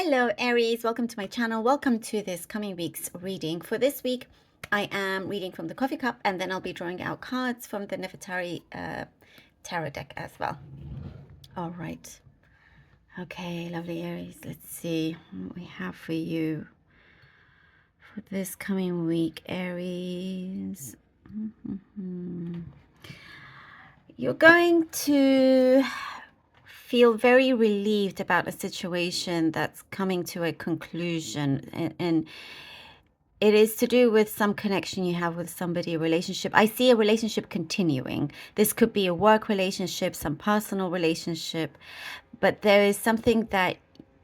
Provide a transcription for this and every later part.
Hello Aries, welcome to my channel. Welcome to this coming week's reading. For this week, I am reading from the coffee cup and then I'll be drawing out cards from the Nefertari tarot deck as well. All right. Okay, lovely Aries. Let's see what we have for you for this coming week, Aries. You're going to feel very relieved about a situation that's coming to a conclusion, and it is to do with some connection you have with somebody, a relationship. I see a relationship continuing. This could be a work relationship, some personal relationship, but there is something that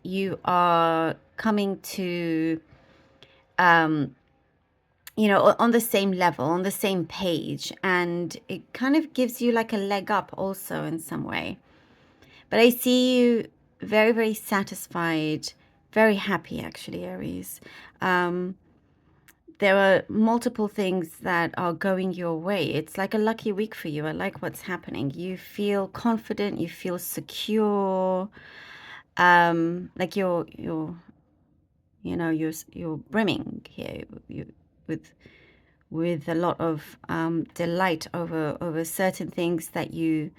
you are coming to, on the same level, on the same page, and it kind of gives you like a leg up also in some way. But I see you very, very satisfied, very happy, actually, Aries. There are multiple things that are going your way. It's like a lucky week for you. I like what's happening. You feel confident, you feel secure, like you're brimming here with a lot of delight over certain things that you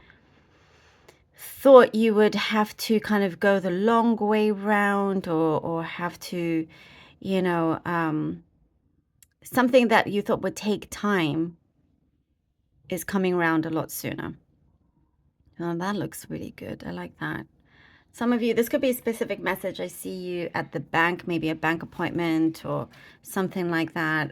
thought you would have to kind of go the long way round, or have to, something that you thought would take time is coming around a lot sooner. Oh, that looks really good. I like that. Some of you, this could be a specific message. I see you at the bank, maybe a bank appointment or something like that.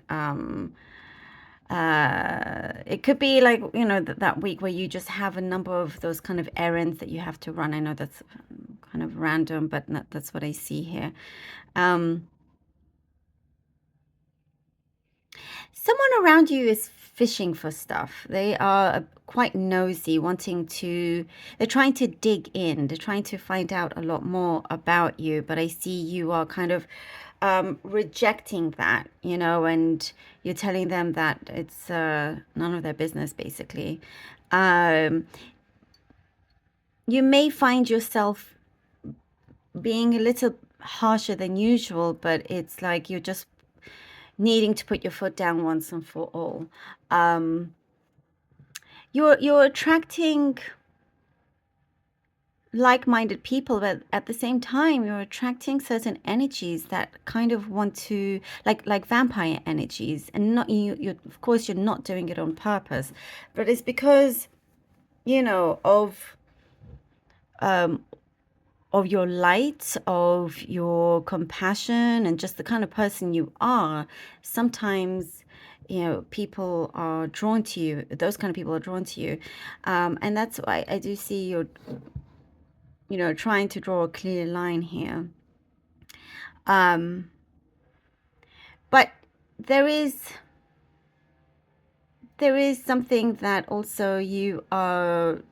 It could be like, that week where you just have a number of those kind of errands that you have to run. I know that's kind of random, but that's what I see here. Someone around you is fishing for stuff. They are quite nosy, they're trying to dig in. They're trying to find out a lot more about you, but I see you are kind of rejecting that, and you're telling them that it's none of their business, basically. You may find yourself being a little harsher than usual, but it's like you're just needing to put your foot down once and for all. You're attracting like-minded people, but at the same time you're attracting certain energies that kind of want to, like vampire energies, and not you of course you're not doing it on purpose, but it's because of your light, of your compassion, and just the kind of person you are. Sometimes people are drawn to you. Those kind of people are drawn to you, and that's why I do see you're trying to draw a clear line here. But there is something that also you are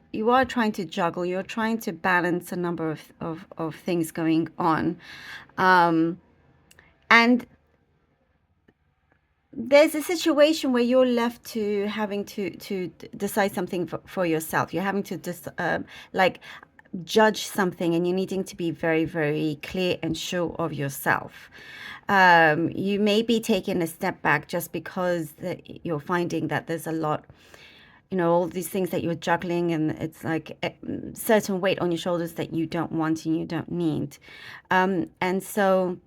trying to juggle. You're trying to balance a number of things going on. And there's a situation where you're left to having to decide something for yourself. You're having to just judge something, and you're needing to be very, very clear and sure of yourself. You may be taking a step back just because you're finding that there's a lot, all these things that you're juggling, and it's like a certain weight on your shoulders that you don't want and you don't need. And so,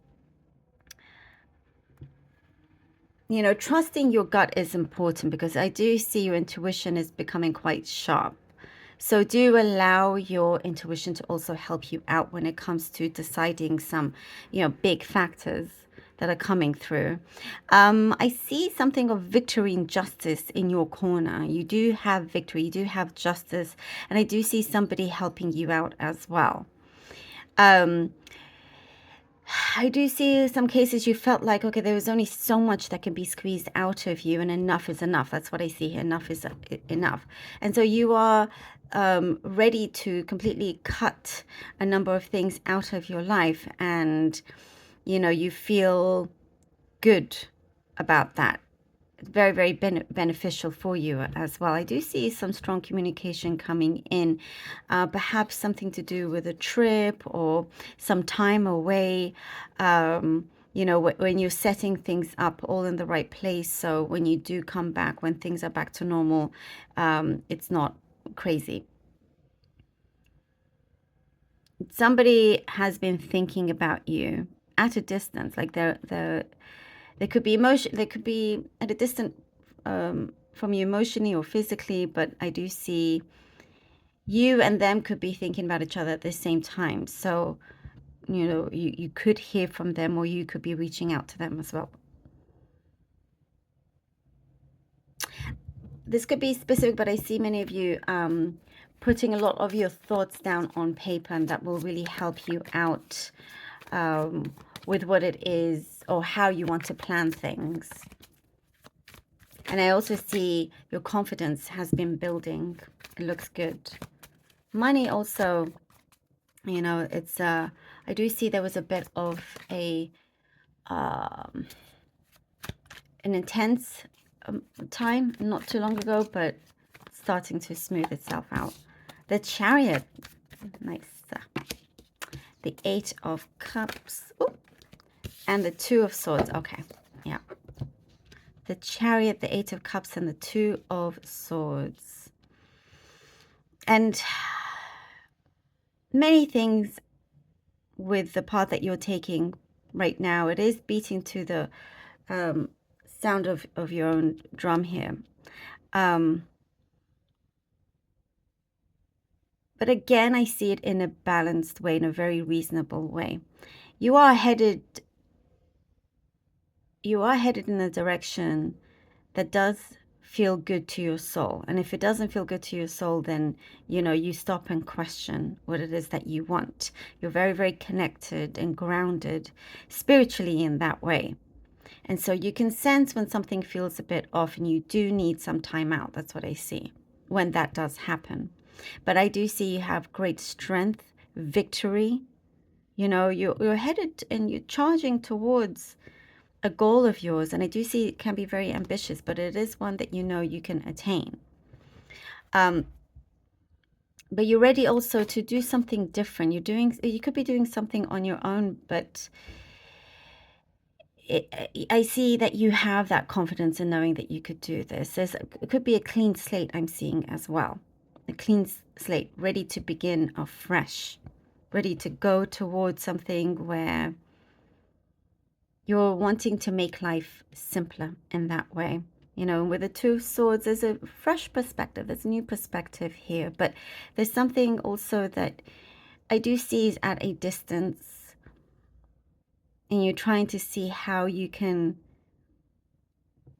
trusting your gut is important, because I do see your intuition is becoming quite sharp. So do allow your intuition to also help you out when it comes to deciding some, big factors that are coming through. I see something of victory and justice in your corner. You do have victory, you do have justice, and I do see somebody helping you out as well. I do see some cases you felt like, okay, there was only so much that can be squeezed out of you, and enough is enough. That's what I see here. Enough is enough. And so you are ready to completely cut a number of things out of your life, and you feel good about that. very, very beneficial for you as well. I do see some strong communication coming in, perhaps something to do with a trip or some time away. When you're setting things up all in the right place. So when you do come back, when things are back to normal, it's not crazy. Somebody has been thinking about you at a distance, like they could be they could be at a distance from you emotionally or physically, but I do see you and them could be thinking about each other at the same time. So, you could hear from them, or you could be reaching out to them as well. This could be specific, but I see many of you putting a lot of your thoughts down on paper, and that will really help you out with what it is or how you want to plan things. And I also see your confidence has been building. It looks good. Money also, it's I do see there was a bit of an intense time not too long ago, but starting to smooth itself out. The Chariot, nice. The 8 of Cups. Ooh. And the 2 of Swords. Okay, yeah. The Chariot, the 8 of Cups, and the 2 of Swords. And many things with the path that you're taking right now, it is beating to the sound of your own drum here. But again, I see it in a balanced way, in a very reasonable way. You are headed in a direction that does feel good to your soul. And if it doesn't feel good to your soul, then, you stop and question what it is that you want. You're very, very connected and grounded spiritually in that way. And so you can sense when something feels a bit off and you do need some time out. That's what I see when that does happen. But I do see you have great strength, victory. You're headed and you're charging towards a goal of yours. And I do see it can be very ambitious, but it is one that you can attain. But you're ready also to do something different. You could be doing something on your own, but I see that you have that confidence in knowing that you could do this. It could be a clean slate I'm seeing as well. A clean slate, ready to begin afresh, ready to go towards something where you're wanting to make life simpler in that way. With the 2 of Swords, there's a fresh perspective. There's a new perspective here. But there's something also that I do see is at a distance. And you're trying to see how you can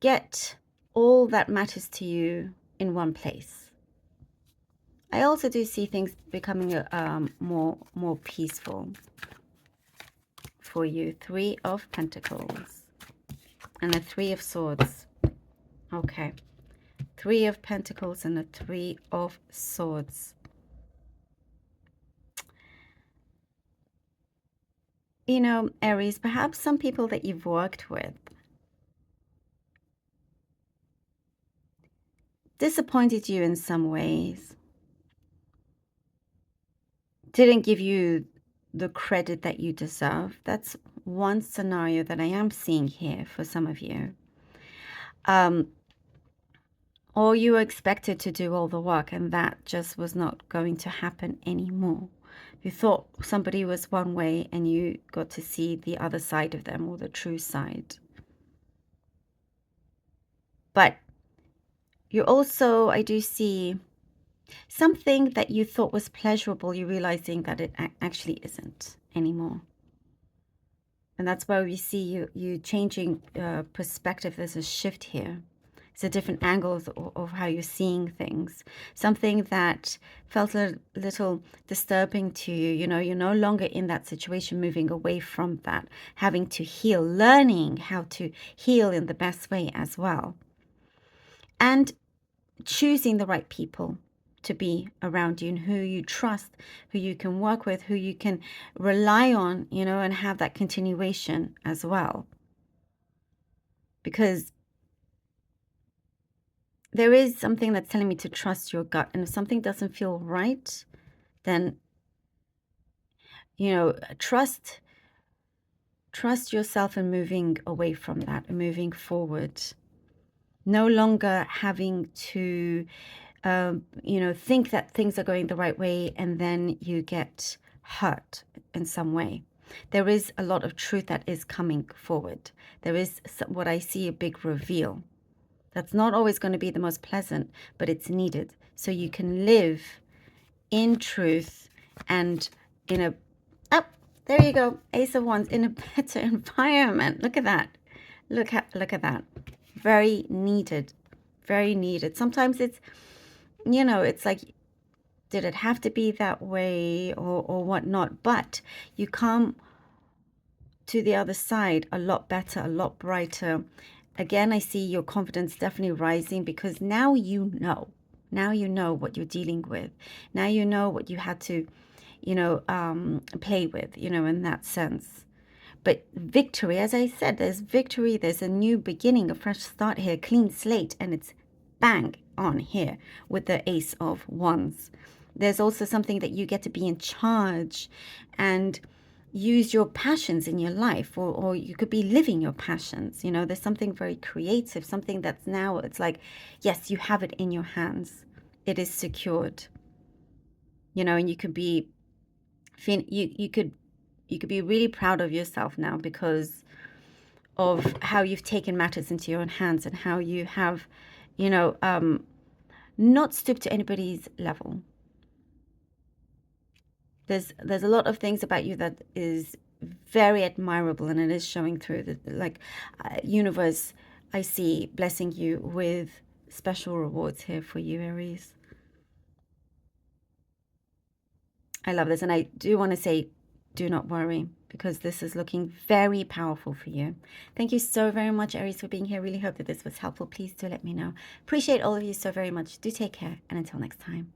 get all that matters to you in one place. I also do see things becoming more peaceful for you. 3 of Pentacles and the 3 of Swords. Okay. 3 of Pentacles and the 3 of Swords. Aries, perhaps some people that you've worked with disappointed you in some ways. Didn't give you the credit that you deserve. That's one scenario that I am seeing here for some of you. Or you were expected to do all the work, and that just was not going to happen anymore. You thought somebody was one way, and you got to see the other side of them, or the true side. But you also, I do see something that you thought was pleasurable, you're realizing that it actually isn't anymore. And that's why we see you changing perspective. There's a shift here. It's a different angle of how you're seeing things. Something that felt a little disturbing to you. You're no longer in that situation, moving away from that, having to heal, learning how to heal in the best way as well. And choosing the right people to be around you and who you trust, who you can work with, who you can rely on, and have that continuation as well. Because there is something that's telling me to trust your gut. And if something doesn't feel right, then, trust yourself in moving away from that and moving forward. No longer having to, think that things are going the right way and then you get hurt in some way. There is a lot of truth that is coming forward. There is what I see, a big reveal. That's not always going to be the most pleasant, but it's needed so you can live in truth and in a, oh, there you go, Ace of Wands, in a better environment. Look at that. Look at that. Very needed. Very needed. Sometimes it's, it's like, did it have to be that way or whatnot? But you come to the other side a lot better, a lot brighter. Again, I see your confidence definitely rising because now you know. Now you know what you're dealing with. Now you know what you had to, play with, in that sense. But victory, as I said, there's victory. There's a new beginning, a fresh start here, clean slate, and it's bang on here with the Ace of Wands. There's also something that you get to be in charge and use your passions in your life, or you could be living your passions. There's something very creative, something that's now, it's like, yes, you have it in your hands. It is secured, and you could be, you could be really proud of yourself now because of how you've taken matters into your own hands and how you have, not stooped to anybody's level. There's a lot of things about you that is very admirable, and it is showing through. The universe, I see blessing you with special rewards here for you, Aries. I love this, and I do want to say, do not worry, because this is looking very powerful for you. Thank you so very much, Aries, for being here. Really hope that this was helpful. Please do let me know. Appreciate all of you so very much. Do take care, and until next time.